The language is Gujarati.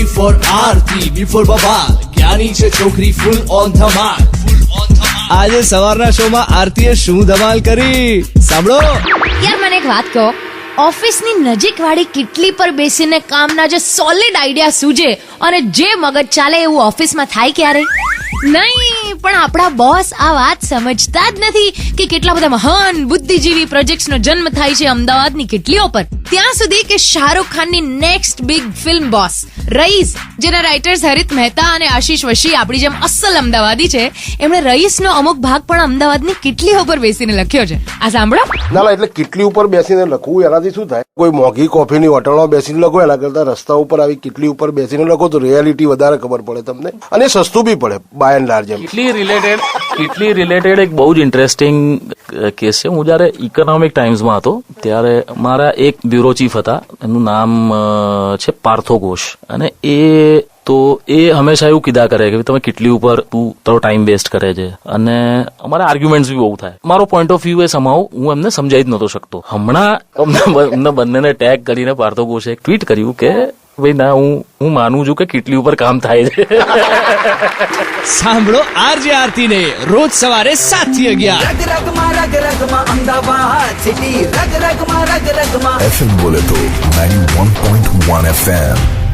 for આરતી, B for બબાલ, જ્ઞાની છે છોકરી ફૂલ ઓન ધમાલ. આજે સવારના શોમાં આરતીએ શું ધમાલ કરી સાંભળો. યાર મને એક વાત કહો, ઓફિસની નજીક વાળી કિટલી પર બેસીને કામના જે સોલિડ આઈડિયા સૂજે અને જે મગજ ચાલે એવું ઓફિસમાં થાય ક્યારે નહીં. પણ આપણા બોસ આ વાત સમજતા જ નથી કે કેટલા બધા મહાન બુદ્ધિજીવી પ્રોજેક્ટ્સનો જન્મ થાય છે અમદાવાદની કિટલીઓ પર. ત્યાં સુધી કે શાહરૂખ ખાનની નેક્સ્ટ બિગ ફિલ્મ બોસ રઈસ, જેના રાઇટર્સ હરિત મહેતા અને આશીષ વશી આપણી જેમ અસલ અમદાવાદી છે, એમણે રઈસનો અમુક ભાગ પણ અમદાવાદની કિટલીઓ પર બેસીને લખ્યો છે. આ સાંભળો. ના એટલે કિટલી ઉપર બેસીને લખવું એનાથી શું થાય? કોઈ મોંઘી કોફીની હોટલમાં બેસીને લખો એના કરતા રસ્તા ઉપર આવી કિટલી ઉપર બેસીને લખો તો રિયાલિટી વધારે ખબર પડે તમને, અને સસ્તું બી પડે બાય એન્ડ લાર્જ. કિટલી રિલેટેડ એક બહુ જ ઇન્ટરેસ્ટિંગ કેસ છે. હું જયારે ઇકોનોમિક ટાઈમ્સમાં હતો ત્યારે મારા એક બ્યુરો ચીફ હતા, એમનું નામ છે પાર્થો ઘોષ, અને એ હંમેશા એવું કીધા કરે કે તમે કિટલી ઉપર તું તારો ટાઈમ વેસ્ટ કરે છે, અને અમારા આર્ગ્યુમેન્ટ્સ બી બહુ થાય. મારો પોઈન્ટ ઓફ વ્યૂ એ સમાવ હું એમને સમજાવી જ નતો શકતો. હમણાં અમને બંનેને ટેગ કરીને પાર્થો ઘોષે એક ટ્વીટ કર્યું કે ભાઈ ના, હું માનું છું કે કિટલી ઉપર કામ થાય છે. સાંભળો આરજે આરતીને રોજ સવારે 7 થી 11. અમદાવાદ સિટી રગ રગમાં FM બોલે તો 91.1 FM.